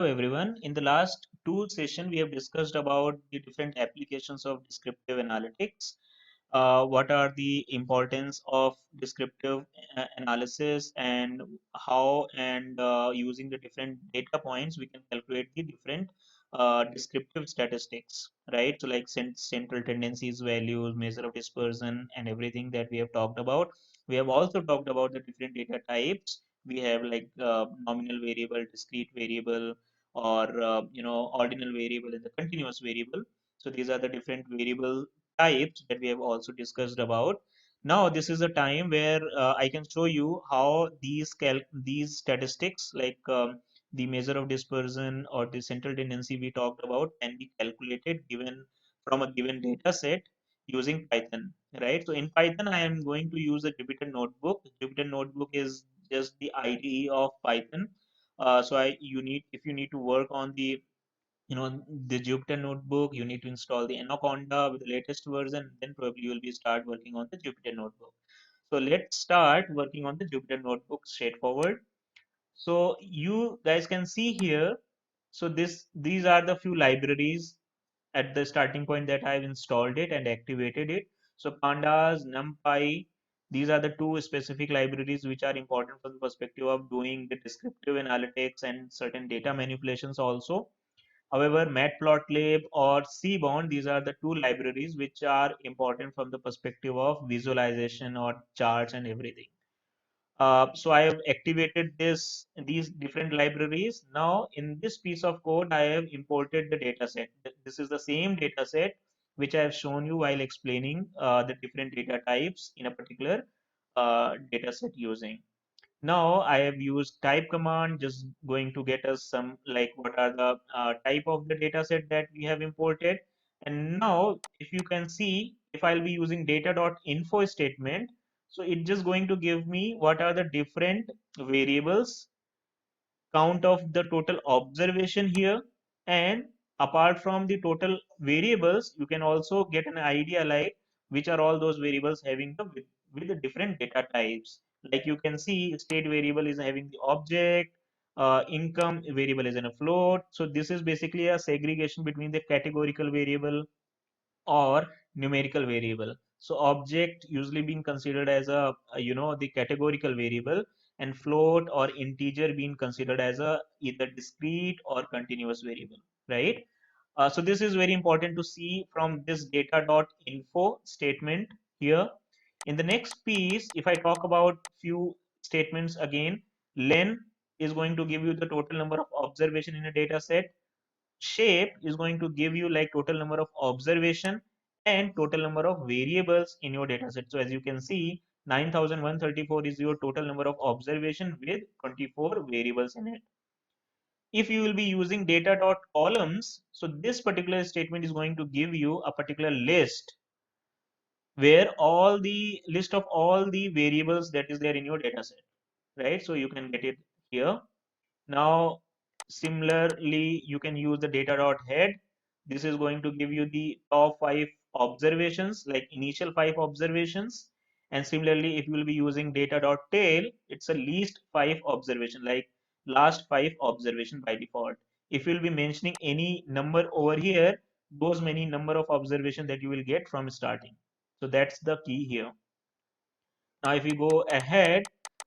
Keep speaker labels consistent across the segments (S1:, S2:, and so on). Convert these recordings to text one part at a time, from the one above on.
S1: Hello everyone. In the last two sessions, we have discussed about the different applications of descriptive analytics. What are the importance of descriptive analysis and how and using the different data points we can calculate the different descriptive statistics, right? So like central tendencies, values, measure of dispersion, and everything that we have talked about. We have also talked about the different data types. We have like nominal variable, discrete variable, or ordinal variable and the continuous variable. So these are the different variable types that we have also discussed about. Now this is a time where I can show you how these statistics like the measure of dispersion or the central tendency we talked about can be calculated given from a given data set using Python, right? So in Python, I am going to use a Jupyter notebook. Jupyter notebook is just the IDE of Python. So you need, if you need to work on the Jupyter notebook, you need to install the Anaconda with the latest version. Then probably you will be start working on the Jupyter notebook. So let's start working on the Jupyter notebook straightforward. So you guys can see here. So these are the few libraries at the starting point that I've installed it and activated it. So pandas, NumPy, these are the two specific libraries which are important from the perspective of doing the descriptive analytics and certain data manipulations also. However, Matplotlib or Seaborn, these are the two libraries which are important from the perspective of visualization or charts and everything. So I have activated these different libraries. Now in this piece of code, I have imported the data set. This is the same data set which I have shown you while explaining the different data types in a particular data set using. Now I have used type command, just going to get us some like what are the type of the data set that we have imported. And now if you can see, if I'll be using data.info statement, so it's just going to give me what are the different variables, count of the total observation here, and apart from the total variables you can also get an idea like which are all those variables having with the different data types. Like you can see state variable is having the object, income variable is in a float. So this is basically a segregation between the categorical variable or numerical variable. So object usually being considered as the categorical variable, and float or integer being considered as a either discrete or continuous variable, right? So this is very important to see from this data.info statement here. In the next piece, if I talk about few statements again, len is going to give you the total number of observation in a data set. Shape is going to give you like total number of observation and total number of variables in your data set. So as you can see, 9134 is your total number of observation with 24 variables in it. If you will be using data.columns, so this particular statement is going to give you a particular list where all the list of all the variables that is there in your data set, right? So you can get it here. Now, similarly, you can use the data.head. This is going to give you the top 5 observations, like initial 5 observations. And similarly, if you will be using data.tail, it's a least 5 observation, like last 5 observation by default. If you'll be mentioning any number over here, those many number of observation that you will get from starting. So that's the key here. Now, if you go ahead,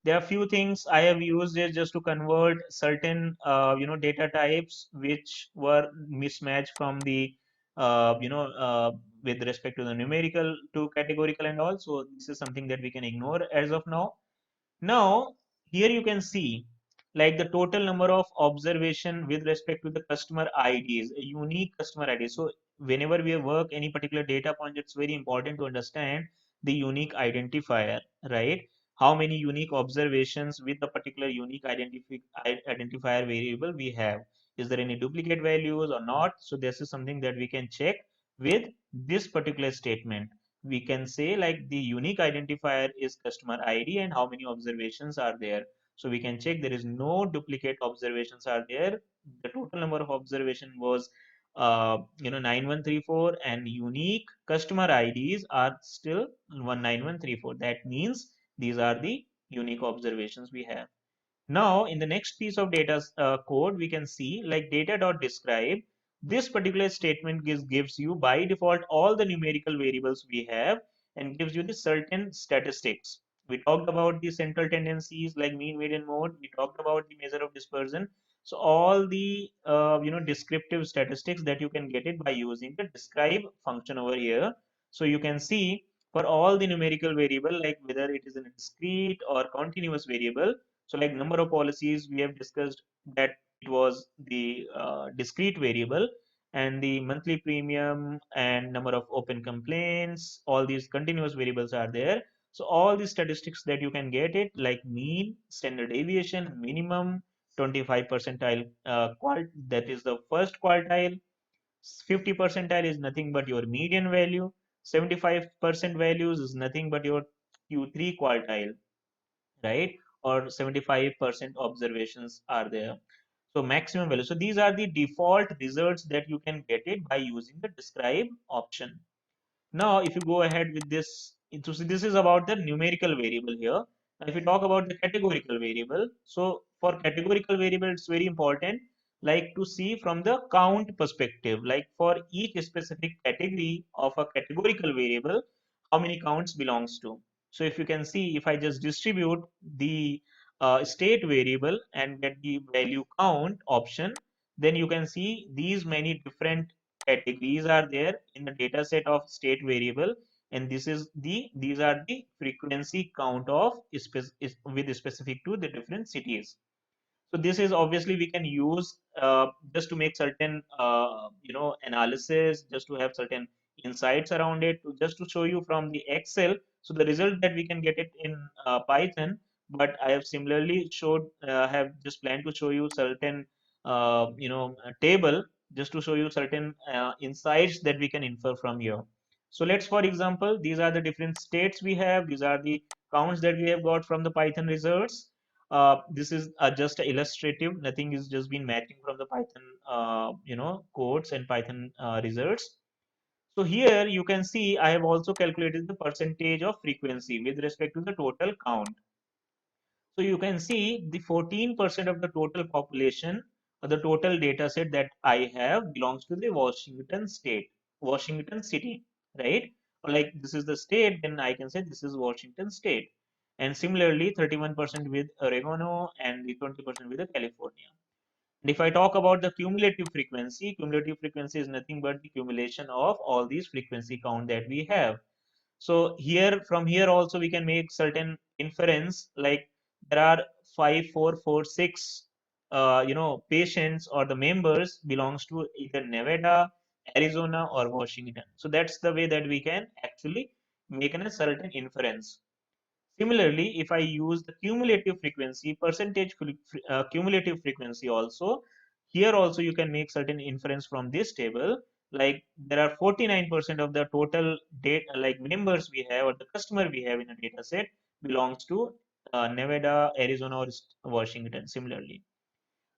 S1: there are few things I have used it just to convert certain data types which were mismatched from the with respect to the numerical to categorical and all. So this is something that we can ignore as of now. Now, here you can see like the total number of observation with respect to the customer IDs, a unique customer ID. So whenever we work any particular data point, it's very important to understand the unique identifier, right? How many unique observations with a particular unique identifier variable we have. Is there any duplicate values or not? So this is something that we can check with this particular statement. We can say like the unique identifier is customer ID and how many observations are there. So we can check there is no duplicate observations are there. The total number of observation was 9134, and unique customer IDs are still 19134. That means these are the unique observations we have. Now, in the next piece of data code, we can see like data.describe. This particular statement gives you by default all the numerical variables we have and gives you the certain statistics. We talked about the central tendencies like mean, median, mode. We talked about the measure of dispersion. So all the descriptive statistics that you can get it by using the describe function over here. So you can see for all the numerical variable, like whether it is a discrete or continuous variable. So like number of policies, we have discussed that it was the discrete variable, and the monthly premium and number of open complaints, all these continuous variables are there. So all the statistics that you can get it like mean, standard deviation, minimum, 25 percentile that is the first quartile, 50 percentile is nothing but your median value, 75% values is nothing but your Q3 quartile, right? Or 75% observations are there. So maximum value. So these are the default results that you can get it by using the describe option. Now, if you go ahead with this, so this is about the numerical variable here. Now, if you talk about the categorical variable, so for categorical variable, it's very important, like to see from the count perspective, like for each specific category of a categorical variable, how many counts belongs to. So if you can see, if I just distribute the state variable and get the value count option, then you can see these many different categories are there in the data set of state variable, and these are the frequency count of with specific to the different cities. So this is obviously we can use just to make certain analysis, just to have certain insights around it, just to show you from the Excel. So the result that we can get it in Python, but I have similarly showed have just planned to show you certain table just to show you certain insights that we can infer from here. So let's, for example, these are the different states we have. These are the counts that we have got from the Python results. This is just illustrative. Nothing is just been matching from the Python, codes and Python results. So here you can see I have also calculated the percentage of frequency with respect to the total count. So you can see the 14% of the total population or the total data set that I have belongs to the Washington state, Washington city, right? Or like this is the state, then I can say this is Washington state. And similarly, 31% with Oregano and the 20% with the California. And if I talk about the cumulative frequency is nothing but the accumulation of all these frequency count that we have. So here, from here also we can make certain inference, like there are 5446 patients or the members belongs to either Nevada, Arizona or Washington. So that's the way that we can actually make a certain inference. Similarly, if I use the cumulative frequency, cumulative frequency also, here also you can make certain inference from this table. Like there are 49% of the total data, like members we have or the customer we have in a data set belongs to Nevada, Arizona or Washington. Similarly,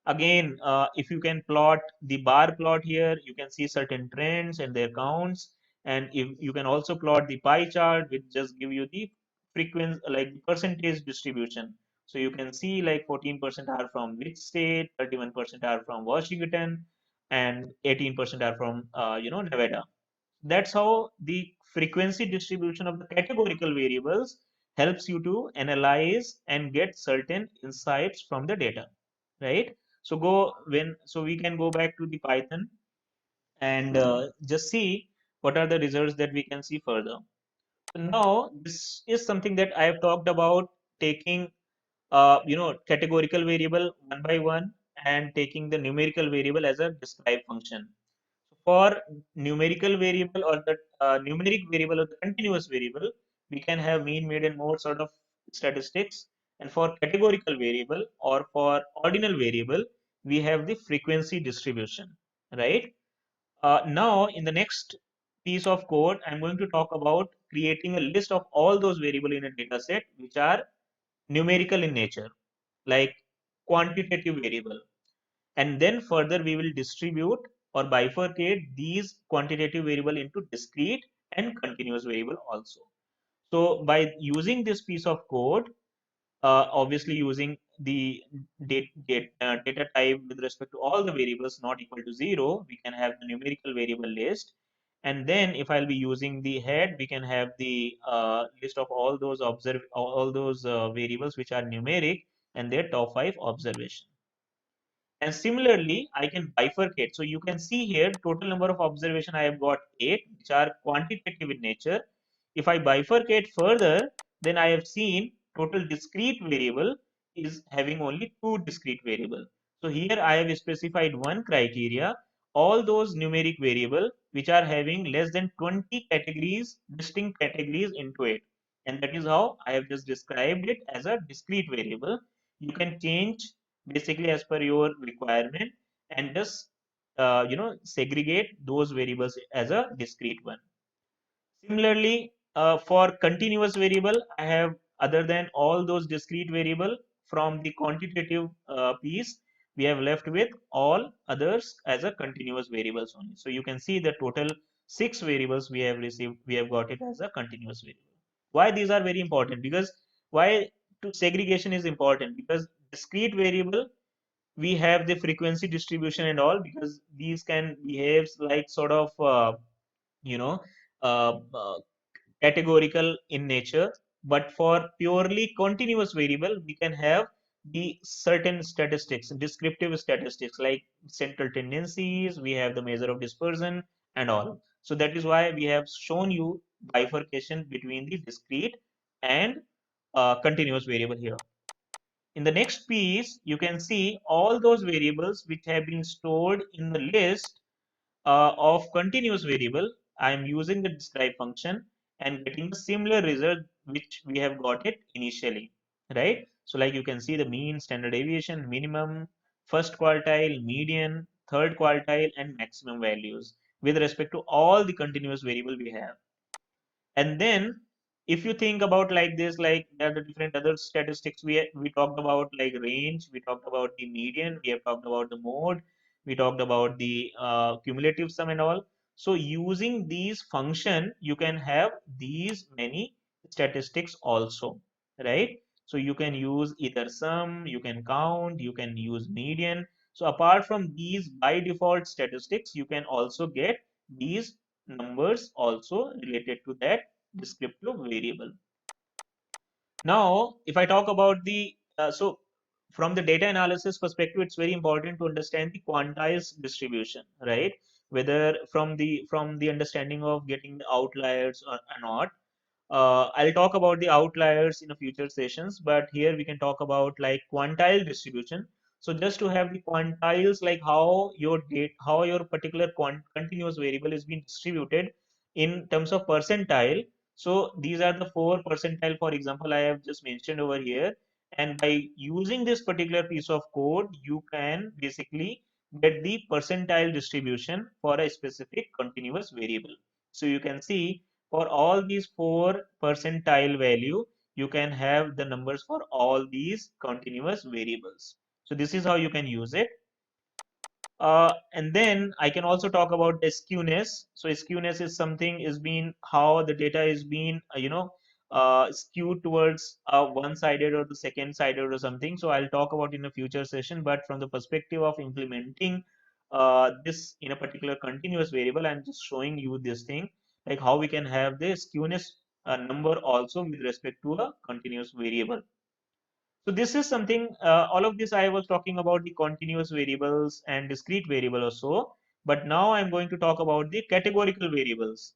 S1: again, if you can plot the bar plot here, you can see certain trends and their counts. And if you can also plot the pie chart, which just give you the frequency, like the percentage distribution. So you can see like 14% are from which state, 31% are from Washington, and 18% are from Nevada. That's how the frequency distribution of the categorical variables helps you to analyze and get certain insights from the data, right? So we can go back to the Python and just see what are the results that we can see further. So now this is something that I have talked about, taking categorical variable one by one and taking the numerical variable as a describe function. For numerical variable or the numeric variable or the continuous variable, we can have mean, median, mode sort of statistics. And for categorical variable or for ordinal variable, we have the frequency distribution, right? Now, in the next piece of code, I'm going to talk about creating a list of all those variable in a data set which are numerical in nature, like quantitative variable. And then further we will distribute or bifurcate these quantitative variable into discrete and continuous variable also. So by using this piece of code, obviously using the data type with respect to all the variables not equal to 0, we can have the numerical variable list. And then if I'll be using the head, we can have the list of all those variables which are numeric and their top 5 observation. And similarly, I can bifurcate. So you can see here total number of observation I have got 8, which are quantitative in nature. If I bifurcate further, then I have seen total discrete variable is having only 2 discrete variable. So here I have specified one criteria, all those numeric variable which are having less than 20 categories, distinct categories into it. And that is how I have just described it as a discrete variable. You can change basically as per your requirement and just segregate those variables as a discrete one. Similarly, for continuous variable, I have, other than all those discrete variable from the quantitative piece, we have left with all others as a continuous variables only. So you can see the total 6 variables we have received, we have got it as a continuous variable. Why these are very important? Because why to segregation is important? Because discrete variable, we have the frequency distribution and all, because these can behave like sort of you know uh, uh, categorical in nature. But for purely continuous variable, we can have the certain statistics, descriptive statistics like central tendencies, we have the measure of dispersion and all. So that is why we have shown you bifurcation between the discrete and continuous variable here. In the next piece, you can see all those variables which have been stored in the list of continuous variable. I am using the describe function and getting the similar result which we have got it initially, right? So like you can see the mean, standard deviation, minimum, first quartile, median, third quartile, and maximum values with respect to all the continuous variable we have. And then if you think about like this, like there are the different other statistics we talked about, like range, we talked about the median, we have talked about the mode, we talked about the cumulative sum and all. So using these function, you can have these many statistics also, right? So you can use either sum, you can count, you can use median. So apart from these by default statistics, you can also get these numbers also related to that descriptive variable. Now, if I talk about the so from the data analysis perspective, it's very important to understand the quantized distribution, right? Whether from the understanding of getting the outliers or not. I'll talk about the outliers in a future sessions, but here we can talk about like quantile distribution. So just to have the quantiles, like how your particular continuous variable is being distributed in terms of percentile. So these are the 4 percentile, for example, I have just mentioned over here. And by using this particular piece of code, you can basically get the percentile distribution for a specific continuous variable. So you can see for all these 4 percentile value, you can have the numbers for all these continuous variables. So this is how you can use it. And then I can also talk about the skewness. So skewness is something is being how the data is being skewed towards one-sided or the second-sided or something. So I'll talk about in a future session. But from the perspective of implementing this in a particular continuous variable, I'm just showing you this thing, like how we can have the skewness number also with respect to a continuous variable. So this is something, all of this I was talking about the continuous variables and discrete variable or so, but now I'm going to talk about the categorical variables.